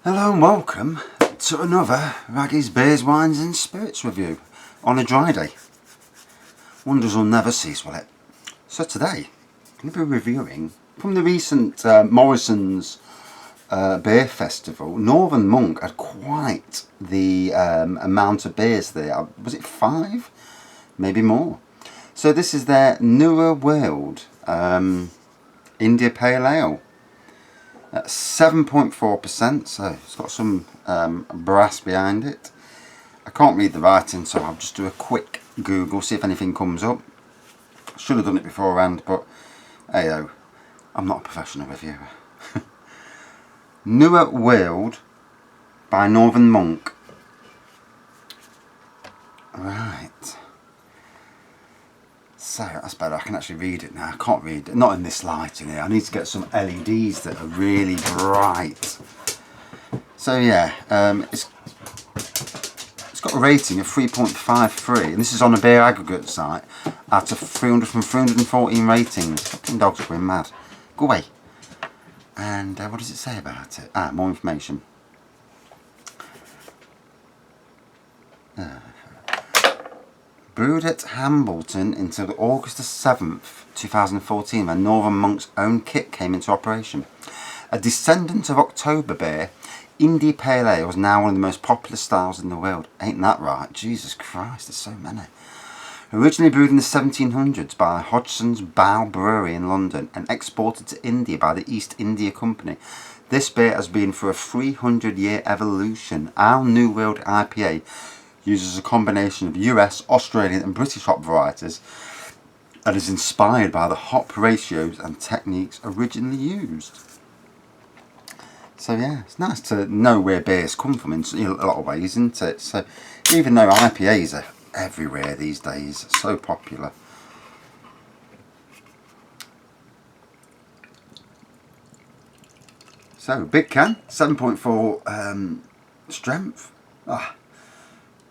Hello and welcome to another Raggy's Beers, Wines and Spirits review on a dry day. Wonders will never cease, will it? So today, I'm going to be reviewing from the recent Morrisons Beer Festival. Northern Monk had quite the amount of beers there. Was it 5? Maybe more. So this is their Newer World India Pale Ale. 7.4%, so it's got some brass behind it. I can't read the writing, so I'll just do a quick Google, see if anything comes up. Should have done it beforehand, but hey-oh, I'm not a professional reviewer. Newer World by Northern Monk. Right. So that's better, I can actually read it now. I can't read it, not in this light in here. I need to get some LEDs that are really bright. So yeah, it's got a rating of 3.53, and this is on a beer aggregate site out of 314 ratings. Fucking dogs are going mad. Go away. And what does it say about it? More information. Brewed at Hambleton until August the 7th, 2014, when Northern Monk's own kit came into operation. A descendant of October beer, India Pale Ale is now one of the most popular styles in the world. Ain't that right? Jesus Christ, there's so many. Originally brewed in the 1700s by Hodgson's Bow Brewery in London and exported to India by the East India Company, this beer has been through a 300-year evolution. Our New World IPA uses a combination of US, Australian and British hop varieties and is inspired by the hop ratios and techniques originally used. So yeah, it's nice to know where beers come from in a lot of ways, isn't it? So even though IPAs are everywhere these days, so popular. So big can, 7.4 strength.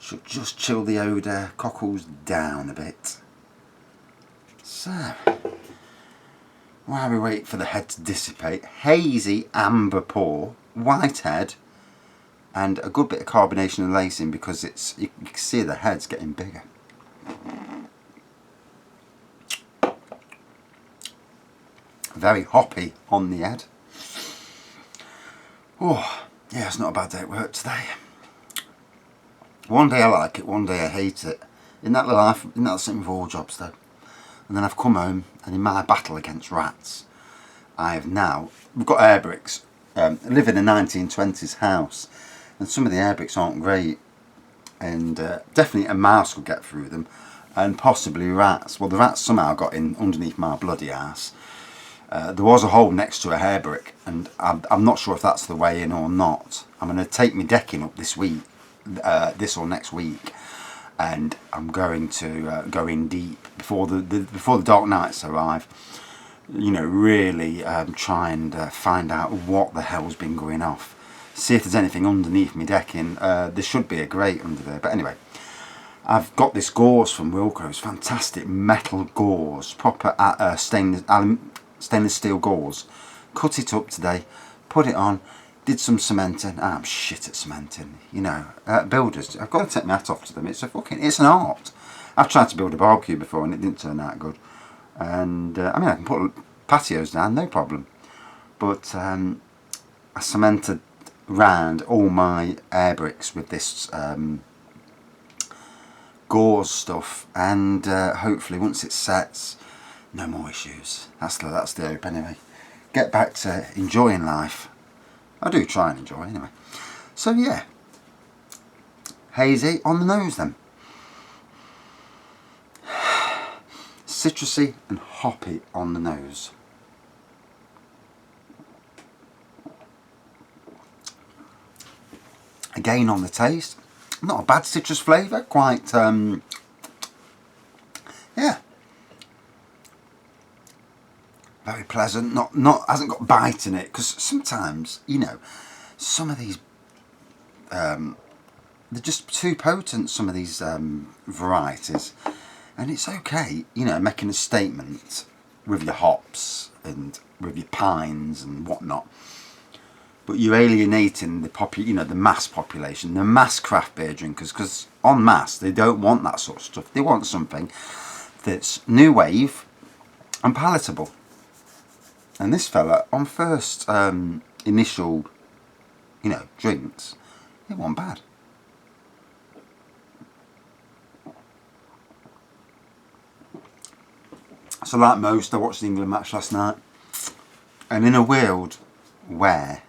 Should just chill the odour cockles down a bit. So, while we wait for the head to dissipate, hazy amber pour, white head, and a good bit of carbonation and lacing because it's you can see the head's getting bigger. Very hoppy on the head. Oh, yeah, it's not a bad day at work today. One day I like it, one day I hate it. Isn't that the same with all jobs though? And then I've come home, and in my battle against rats, we've got air bricks. I live in a 1920s house, and some of the air bricks aren't great, and definitely a mouse could get through them, and possibly rats. Well, the rats somehow got in underneath my bloody ass. There was a hole next to a hair brick, and I'm not sure if that's the way in or not. I'm going to take my decking up this week. This or next week, and I'm going to go in deep before the dark nights arrive. You know, really try and find out what the hell's been going off. See if there's anything underneath me decking. There should be a grate under there, but anyway, I've got this gauze from Wilko's, fantastic metal gauze, proper stainless steel gauze. Cut it up today, put it on. Did some cementing. I'm shit at cementing, you know. Builders, I've got to take my hat off to them. It's an art. I've tried to build a barbecue before and it didn't turn out good. And I mean, I can put patios down, no problem. But I cemented round all my air bricks with this gauze stuff, and hopefully once it sets, no more issues. That's the hope anyway. Get back to enjoying life. I do try and enjoy anyway. So yeah, hazy on the nose then. Citrusy and hoppy on the nose. Again on the taste, not a bad citrus flavour, quite yeah, very pleasant. Not hasn't got bite in it, because sometimes, you know, some of these they're just too potent, some of these varieties, and it's okay, you know, making a statement with your hops and with your pines and whatnot. but you're alienating the mass population, the mass craft beer drinkers, because en masse they don't want that sort of stuff. They want something that's new wave and palatable. And this fella, on first initial, drinks, it wasn't bad. So like most, I watched the England match last night, and in a world where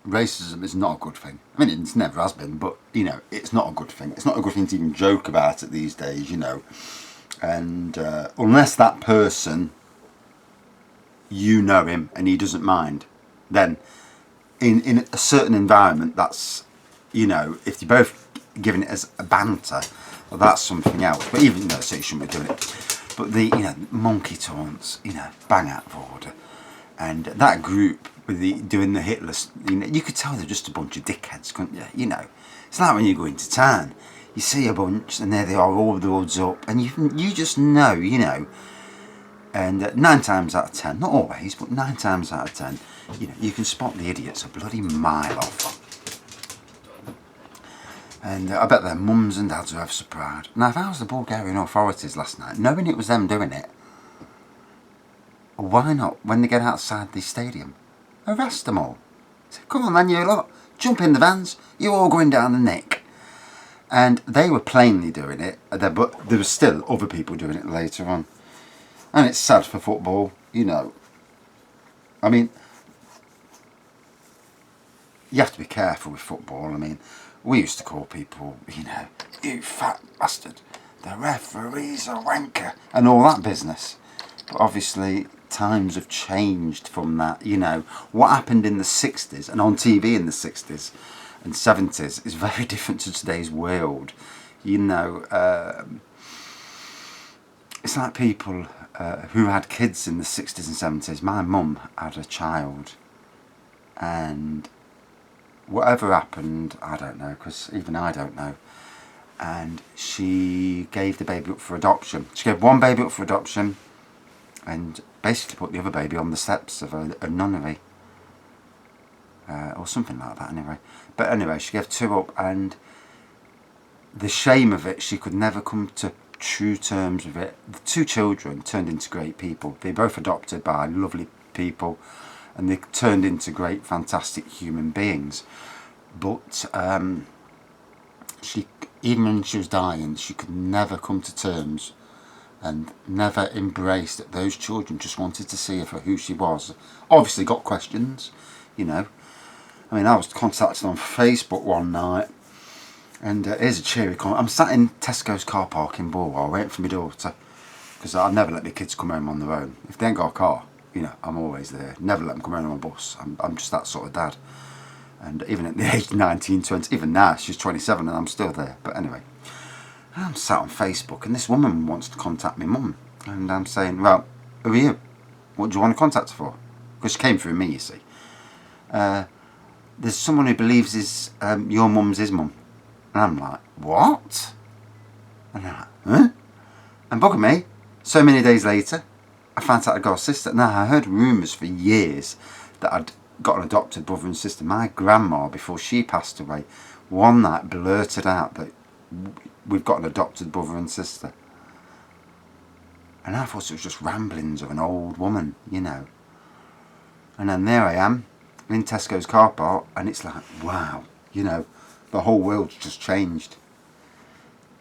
racism is not a good thing. I mean, it never has been, but it's not a good thing. It's not a good thing to even joke about it these days, And unless that person, you know him and he doesn't mind, then in a certain environment, that's if you're both giving it as a banter, well, that's something else. But even so you shouldn't be doing it. But the monkey taunts, bang out of order. And that group with doing the Hitler, you could tell they're just a bunch of dickheads, couldn't you? It's like when you go into town, you see a bunch, and there they are, all the hoods up, and you just know, And 9 times out of 10, not always, but 9 times out of 10, you can spot the idiots a bloody mile off. And I bet their mums and dads were ever so proud. Now, if I was the Bulgarian authorities last night, knowing it was them doing it, why not, when they get outside the stadium, arrest them all? Say, come on then, you lot, jump in the vans, you're all going down the nick. And they were plainly doing it, but there was still other people doing it later on. And it's sad for football, I mean, you have to be careful with football. I mean, we used to call people, you fat bastard, the referee's a wanker, and all that business. But obviously, times have changed from that. What happened in the 60s and on TV in the 60s and 70s is very different to today's world. It's like people who had kids in the 60s and 70s. My mum had a child, and whatever happened, I don't know, because even I don't know. And she gave the baby up for adoption. She gave one baby up for adoption and basically put the other baby on the steps of a nunnery. Or something like that anyway. But anyway, she gave 2 up, and the shame of it, she could never come to true terms with it. The 2 children turned into great people. They both adopted by lovely people, and they turned into great, fantastic human beings. But she, even when she was dying, she could never come to terms and never embraced that those children just wanted to see her for who she was. Obviously got questions, I mean, I was contacted on Facebook one night, and here's a cheery comment. I'm sat in Tesco's car park in Bulwell waiting for my daughter, because I'd never let my kids come home on their own. If they ain't got a car, I'm always there. Never let them come home on a bus. I'm just that sort of dad. And even at the age of 19, 20, even now, she's 27 and I'm still there. But anyway, I'm sat on Facebook, and this woman wants to contact my mum. And I'm saying, well, who are you? What do you want to contact her for? Because she came through me, you see. There's someone who believes your mum's his mum. And I'm like, what? And I'm like, huh? And bugger me, so many days later, I found out I got a sister. Now, I heard rumours for years that I'd got an adopted brother and sister. My grandma, before she passed away, one night blurted out that we've got an adopted brother and sister. And I thought it was just ramblings of an old woman, And then there I am, in Tesco's car park, and it's like, wow, the whole world's just changed.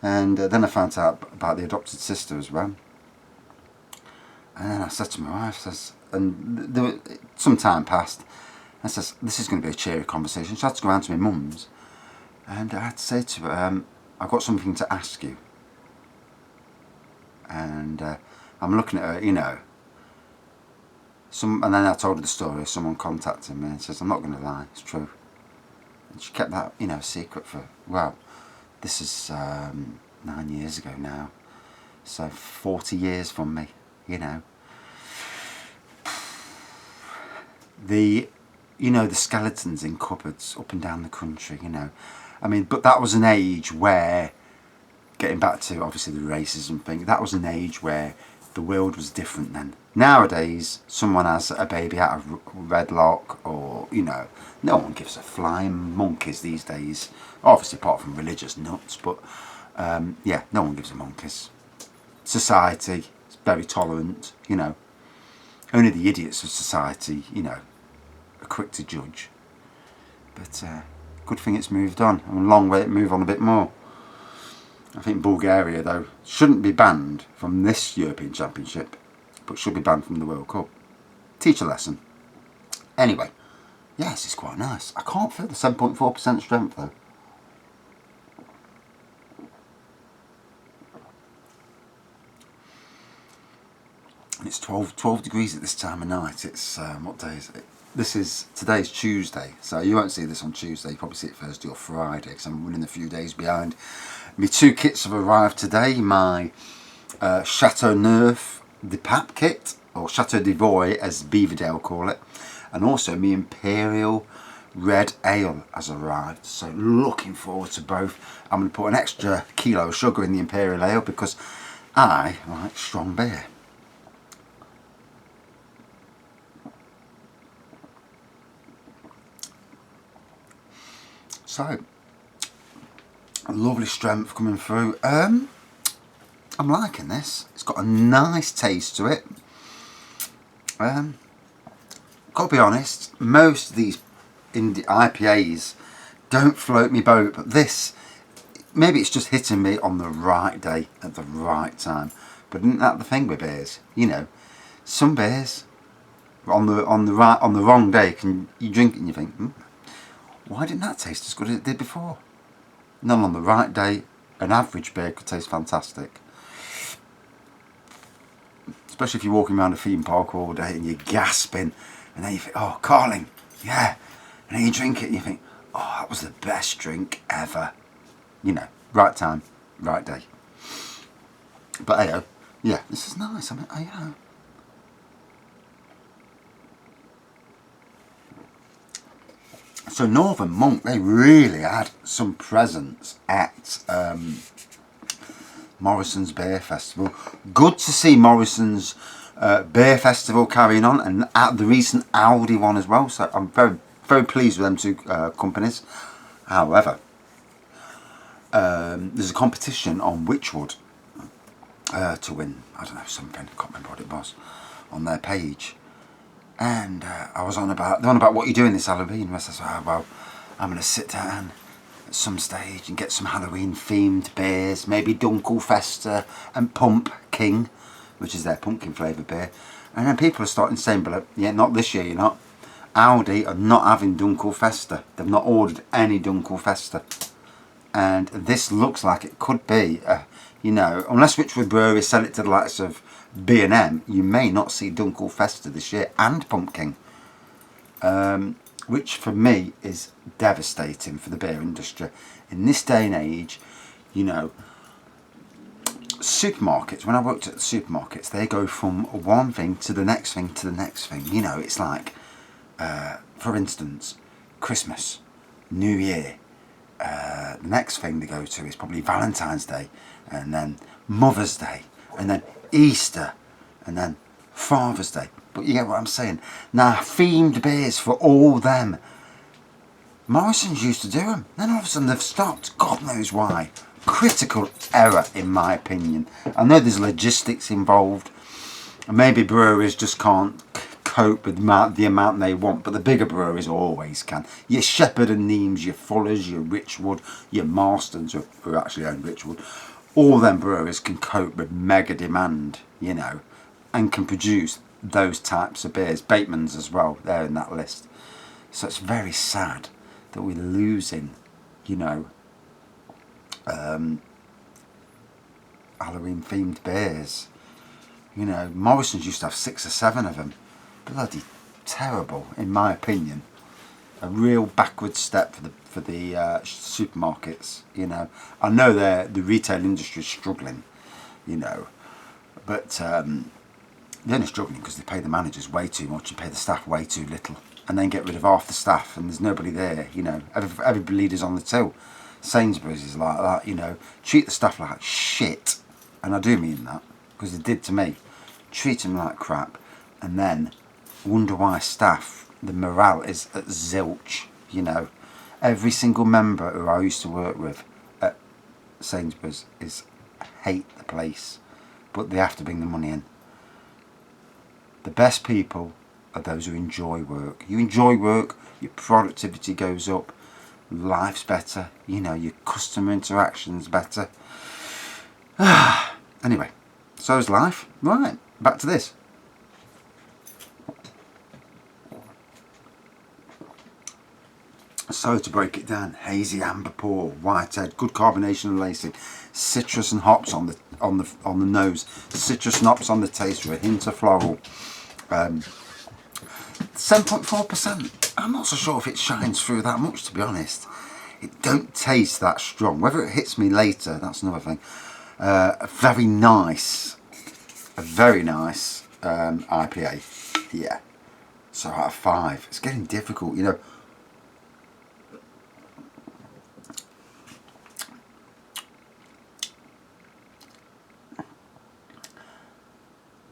And then I found out about the adopted sister as well. And then I said to my wife, and some time passed, I says, this is going to be a cheery conversation. So I had to go round to my mum's, and I had to say to her, I've got something to ask you. And I'm looking at her, and then I told her the story. Someone contacted me and says, I'm not going to lie, it's true. And she kept that, secret for, well, this is 9 years ago now. So 40 years from me, The skeletons in cupboards up and down the country, I mean, but that was an age where, getting back to obviously the racism thing, that was an age where the world was different then. Nowadays, someone has a baby out of wedlock, or, you know, no one gives a flying monkeys these days. Obviously, apart from religious nuts, but yeah, no one gives a monkeys. Society is very tolerant, you know. Only the idiots of society, you know, are quick to judge. But good thing it's moved on. And a long way to move on a bit more. I think Bulgaria, though, shouldn't be banned from this European Championship, but should be banned from the World Cup. Teach a lesson. Anyway, yes, it's quite nice. I can't feel the 7.4% strength, though. And it's 12 degrees at this time of night. It's, what day is it? Today's Tuesday, so you won't see this on Tuesday. You probably see it Thursday or Friday, because I'm running a few days behind. My two kits have arrived today. My Chateau Neuf de Pape kit, or Chateau de Voy as Beaverdale call it, and also my Imperial Red Ale has arrived. So looking forward to both. I'm going to put an extra kilo of sugar in the Imperial Ale because I like strong beer. So, a lovely strength coming through. I'm liking this. It's got a nice taste to it. Got to be honest, most of these indie IPAs don't float me boat, but this, maybe it's just hitting me on the right day at the right time. But isn't that the thing with beers? You know, some beers on the wrong day, you drink it and you think, why didn't that taste as good as it did before? And then on the right day, an average beer could taste fantastic. Especially if you're walking around a theme park all day and you're gasping, and then you think, oh, Carling, yeah. And then you drink it and you think, oh, that was the best drink ever. You know, right time, right day. But hey, yeah, this is nice. So Northern Monk, they really had some presence at Morrisons Beer Festival. Good to see Morrisons Beer Festival carrying on, and at the recent Audi one as well. So I'm very, very pleased with them two companies. However, there's a competition on Witchwood to win, I don't know, something, I can't remember what it was, on their page. And I was on about what you do in this Halloween. I said, oh, well, I'm going to sit down at some stage and get some Halloween themed beers, maybe Dunkelfester and Pumpkin, which is their pumpkin flavoured beer. And then people are starting saying, but yeah, not this year, you're not. Audi are not having Dunkelfester. They've not ordered any Dunkelfester. And this looks like it could be, you know, unless Witchwood Brewery sell it to the likes of B&M, you may not see Dunkelfester this year, and Pumpkin, which for me is devastating for the beer industry. In this day and age, you know, supermarkets, when I worked at the supermarkets, they go from one thing to the next thing to the next thing. You know, it's like, for instance, Christmas, New Year. The next thing they go to is probably Valentine's Day, and then Mother's Day, and then Easter, and then Father's Day. But you get what I'm saying. Now, themed beers for all them. Morrisons used to do them. Then all of a sudden they've stopped. God knows why. Critical error, in my opinion. I know there's logistics involved. And maybe breweries just can't cope with the amount they want, but the bigger breweries always can. Your Shepherd and Neems, your Fullers, your Richwood, your Marstons, who actually own Richwood, all them breweries can cope with mega demand, you know, and can produce those types of beers. Bateman's as well, they're in that list. So it's very sad that we're losing, you know, Halloween themed beers. You know, Morrisons used to have 6 or 7 of them. Bloody terrible, in my opinion. A real backward step for the supermarkets. You know, I know the retail industry is struggling, you know, but they're only struggling because they pay the managers way too much and pay the staff way too little, and then get rid of half the staff and there's nobody there. You know, every leader's on the till. Sainsbury's is like that. You know, treat the staff like shit, and I do mean that because they did to me. treat them like crap, and then wonder why staff, the morale is at zilch, you know. Every single member who I used to work with at Sainsbury's hate the place, but they have to bring the money in. The best people are those who enjoy work. You enjoy work, your productivity goes up, life's better, you know, your customer interaction's better. Anyway, so's life. Right, back to this. So to break it down, hazy amber pour, whitehead, good carbonation and lacing, citrus and hops on the nose, citrus and hops on the taste with a hint of floral. 7.4%. I'm not so sure if it shines through that much, to be honest. It don't taste that strong. Whether it hits me later, that's another thing. A very nice IPA. Yeah. So out of 5. It's getting difficult, you know.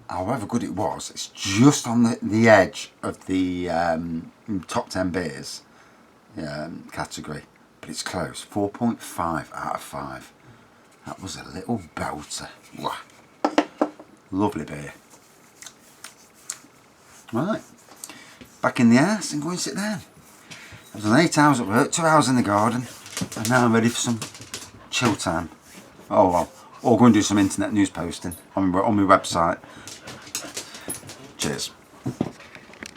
However good it was, it's just on the edge of the top 10 beers category, but it's close. 4.5 out of 5. That was a little belter. Wow. Lovely beer. Right, back in the house and go and sit down. I've done 8 hours at work, 2 hours in the garden, and now I'm ready for some chill time. Oh well, or go and do some internet news posting on my website. Cheers.